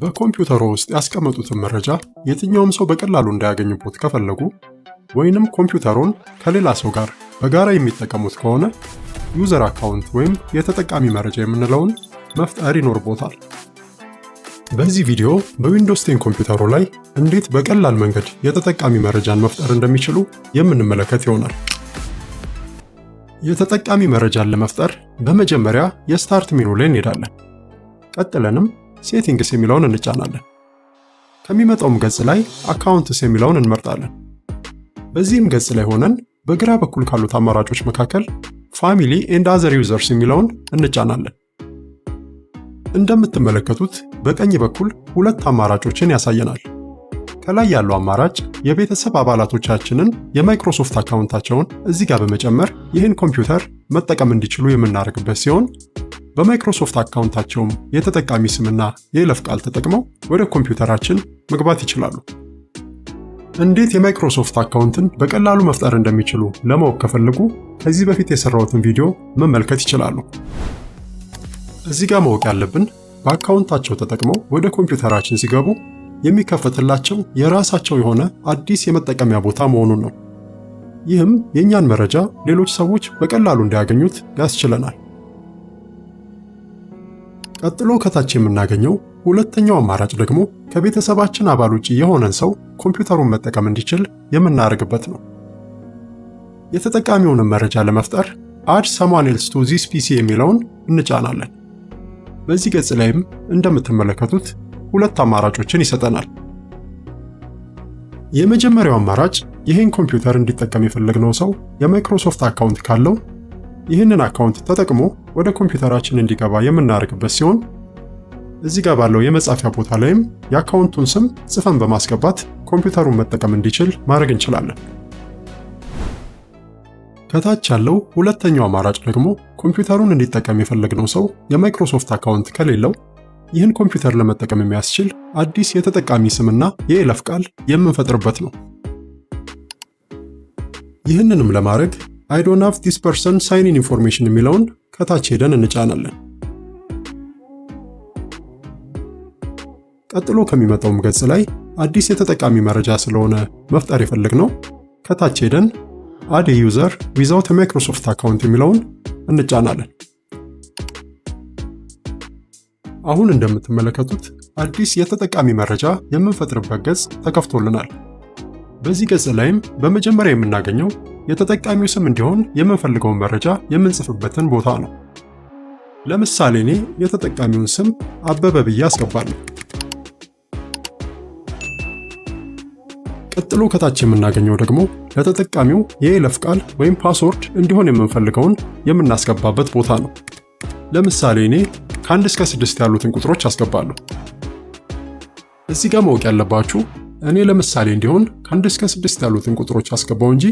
በኮምፒውተሩ ውስጥ ያስቀመጡትን መረጃ የትኛውም ሰው በቀላሉ እንዳያገኙበት ከፈለጉ ወይንም ኮምፒውተሩን ከሌላ ሰው ጋር በጋራ የሚጠቀሙት ከሆነ ዩዘር አካውንት ወይም የተጠቃሚ መረጃ የምንለውን መፍጠር ይኖርቦታል። በዚህ ቪዲዮ በዊንዶውስ 10 ኮምፒውተሩ ላይ እንዴት በቀላል መንገድ የተጠቃሚ መረጃን መፍጠር እንደሚችሉ የምንመለከት ይሆናል። የተጠቃሚ መረጃን ለመፍጠር በመጀመሪያ የስታርት ሜኑ ላይ እንሄዳለን። ቀጥለንም ሴቲንግስ የሚለውን እንጫናለን። ከሚመጣውም ገጽ ላይ አካውንትስ የሚለውን እንመርጣለን። በዚህም ገጽ ላይ ሆነን በግራ በኩል ካሉት አማራጮች መካከል ፋሚሊ ኤንድ አዘር ዩዘርስ የሚለውን እንጫናለን። እንደምትመለከቱት በቀኝ በኩል ሁለት አማራጮችን ያሳየናል። ከላይ ያለው አማራጭ የቤተሰብ አባላቶቻችንን የማይክሮሶፍት አካውንታቸውን እዚህ ጋር በመጨመር ይህን ኮምፒውተር መጠቀም እንዲችሉ የምናደርግበት ሲሆን በማይክሮሶፍት አካውንታቸውም የተጠቃሚ ስምና የይለፍ ቃል ተጠቅመው ወደ ኮምፒውተራችን መግባት ይችላሉ። እንዴት የማይክሮሶፍት አካውንትን በቀላሉ መፍጠር እንደሚችሉ ለማወቅ ከፈለጉ ከዚህ በፊት የሰራሁትን ቪዲዮ መመልከት ይችላሉ። እዚህ ጋር ማወቅ ያለብን በአካውንታቸው ተጠቅመው ወደ ኮምፒውተራችን ሲገቡ የሚከፈትላቸው የራሳቸው የሆነ አዲስ የመጠቀሚያ ቦታ መሆኑን ነው። ይህም የእኛን መረጃ ሌሎች ሰዎች በቀላሉ እንዲያገኙት ያስችለናል። ቀጥሎ ከታች የምናገኘው ሁለተኛው አማራጭ ደግሞ ከቤተሰባችን አባል ውጪ የሆነን ሰው ኮምፒውተሩን መጠቀም እንዲችል የምናደርግበት ነው። የተጠቃሚውን መረጃ ለመፍጠር add someone else to this PC የሚለውን እንጫናለን። በዚህ ገጽ ላይም እንደምትመለከቱት ሁለት አማራጮችን ይሰጠናል። የመጀመሪያው አማራጭ ይህን ኮምፒውተር እንዲጠቀም የፈለግነው ሰው የማይክሮሶፍት አካውንት ካለው ይህንን አካውንት ተጠቅሞ ወደ ኮምፒውተራችን እንዲገባ የምናደርግበት ሲሆን እዚህ ጋር ባለው የመጻፊያ ቦታ ላይም የአካውንቱን ስም ጽፈን በማስገባት ኮምፒውተሩን መጠቀም እንዲችል ማድረግ እንችላለን። ከታች ያለው ሁለተኛው አማራጭ ደግሞ ኮምፒውተሩን እንዲጠቀም የፈለግነው ሰው የማይክሮሶፍት አካውንት ከሌለው ይህን ኮምፒውተር ለመጠቀም የሚያስችል አዲስ የተጠቃሚ ስምና የይለፍ ቃል የምንፈጥርበት ነው። ይህንንም ለማድረግ I don't have this person sign in information የሚለውን ከታች ሄደን እንጫናለን። ቀጥሎ ከሚመጣውም ገጽ ላይ አዲስ የተጠቃሚ መረጃ ስለሆነ መፍጠር የፈለግነው ከታች ሄደን add a user without a Microsoft account የሚለውን እንጫናለን። አሁን እንደምትመለከቱት አዲስ የተጠቃሚ መረጃ የምንፈጥርበት ገጽ ተከፍቶልናል። በዚህ ገጽ ላይም በመጀመሪያ የምናገኘው የተጠቃሚው ስም እንዲሆን የምንፈልገውን መረጃ የምንጽፍበትን ቦታ ነው። ለምሳሌ እኔ የተጠቃሚውን ስም አበበ ብዬ አስገባለሁ። ቀጥሎ ከታች የምናገኘው ደግሞ ለተጠቃሚው የይለፍ ቃል ወይም ፓስወርድ እንዲሆን የምንፈልገውን የምናስገባበት ቦታ ነው። ለምሳሌ እኔ ከ1 እስከ 6 ያሉትን ቁጥሮች አስገባለሁ። እዚህ ጋር ማወቅ ያለባችሁ እኔ ለምሳሌ እንዲሆን ከ1 እስከ 6 ያሉትን ቁጥሮች አስገባው እንጂ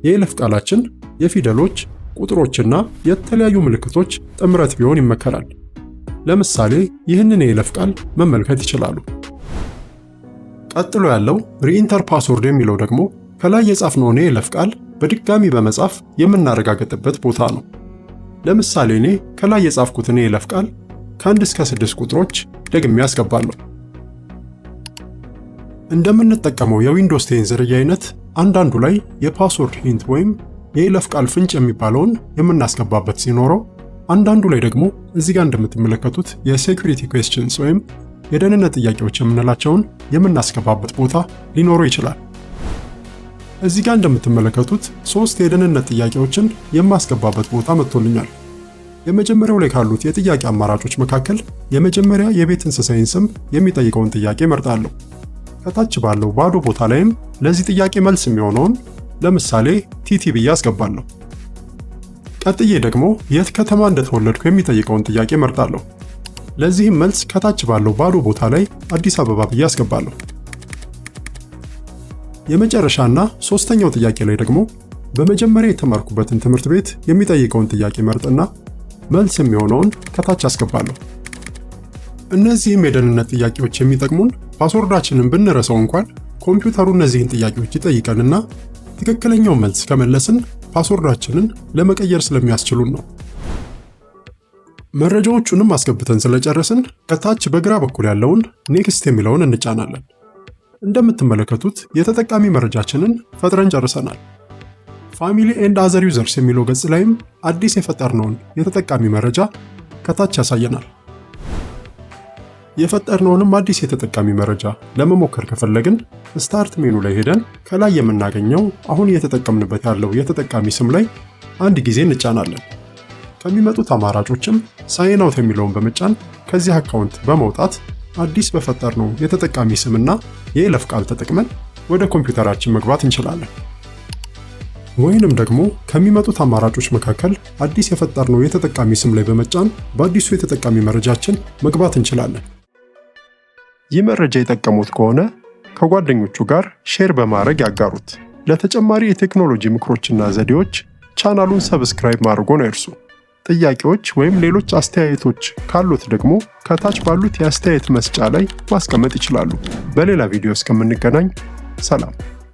የይለፍ ቃላችን የፊደሎች፣ ቁጥሮችና የተለያዩ ምልክቶች ጥምረት ቢሆን ይመከራል። ለምሳሌ ይህንን የይለፍ ቃል መመልከት ይችላሉ። ቀጥሎ ያለው ሪኢንተር ፓስወርድ የሚለው ደግሞ ከላይ የጻፍነውን የይለፍ ቃል በድጋሚ በመጻፍ የምናረጋግጥበት ቦታ ነው። ለምሳሌ እኔ ከላይ የጻፍኩትን የይለፍ ቃል ከ1 እስከ 6 ቁጥሮች ደግሜ አስገባለሁ። እንደምንጠቀመው የዊንዶውስ 10 ዝርያ አይነት አንዳንዱ ላይ የፓስወርድ ሂንት ወይም የይለፍ ቃል ፍንጭ የሚባለውን የምናስገባበት ሲኖረው፣ አንዳንዱ ላይ ደግሞ እዚህ ጋር እንደምትመለከቱት የሴኩሪቲ ኩዌስችንስ ወይም የደህንነት ጥያቄዎች የምንላቸውን የምናስገባበት ቦታ ሊኖረው ይችላል። እዚህ ጋር እንደምትመለከቱት 3 የደህንነት ጥያቄዎችን የማስገባበት ቦታ መጥቶልኛል። የመጀመሪያው ላይ ካሉት የጥያቄ አማራጮች መካከል የመጀመሪያ የቤት እንስሳዬን ስም የሚጠይቀውን ጥያቄ መርጣለሁ። ከታች ባለው ባዶ ቦታ ላይም ለዚህ ጥያቄ መልስ የሚሆነውን ለምሳሌ ቲቲ ብዬ አስገባለሁ። ቀጥዬ ደግሞ የት ከተማ እንደተወለድኩ የሚጠይቀውን ጥያቄ መርጣለሁ። ለዚህም መልስ ከታች ባለው ባዶ ቦታ ላይ አዲስ አበባ ብዬ አስገባለሁ። የመጨረሻና ሶስተኛው ጥያቄ ላይ ደግሞ በመጀመሪያ የተማርኩበትን ትምህርት ቤት የሚጠይቀውን ጥያቄ መርጥና መልስ የሚሆነውን ከታች አስገባለሁ። እነዚህም የደህንነት ጥያቄዎች የሚጠቅሙን ፓስወርዳችንን ብንረሳው እንኳን ኮምፒውተሩ እነዚህን ጥያቄዎች ይጠይቀንና ትክክለኛውን መልስ ከመለስን ፓስወርዳችንን ለመቀየር ስለሚያስችሉን ነው። መረጃዎቹንም አስገብተን ስለጨረስን ከታች በግራ በኩል ያለውን ኔክስት የሚለውን እንጫናለን። እንደምትመለከቱት የተጠቃሚ መረጃችንን ፈጥረን ጨርሰናል። ፋሚሊ ኤንድ አዘር ዩዘርስ የሚለው ገጽ ላይም አዲስ የፈጠርነውን የተጠቃሚ መረጃ ከታች ያሳየናል። የፈጠርነውንም አዲስ የተጠቃሚ መረጃ ለመሞከር ከፈለግን ስታርት ሜኑ ላይ ሄደን ከላይ የምናገኘው አሁን እየተጠቀምንበት ያለው የተጠቃሚ ስም ላይ አንድ ጊዜ እንጫናለን። ከሚመጡት አማራጮችም ሳይን አውት የሚለውን በመጫን ከዚህ አካውንት በመውጣት አዲስ በፈጠርነው የተጠቃሚ ስምና የይለፍ ቃል ተጠቅመን ወደ ኮምፒውተራችን መግባት እንችላለን። ወይንም ደግሞ ከሚመጡት አማራጮች መካከል አዲስ የፈጠርነው የተጠቃሚ ስም ላይ በመጫን በአዲሱ የተጠቃሚ መረጃችን መግባት እንችላለን። ይህ መረጃ የጠቀሙት ከሆነ ከጓደኞቹ ጋር ሼር በማድረግ ያጋሩት። ለተጨማሪ የቴክኖሎጂ ምክሮችና ዘዴዎች ቻናሉን ሰብስክራይብ ማድረግዎን አይርሱ። ጥያቄዎች ወይም ሌሎች አስተያየቶች ካሉት ደግሞ ከታች ባሉት የአስተያየት መስጫ ላይ ማስቀመጥ ይችላሉ። በሌላ ቪዲዮ እስከምንገናኝ ሰላም።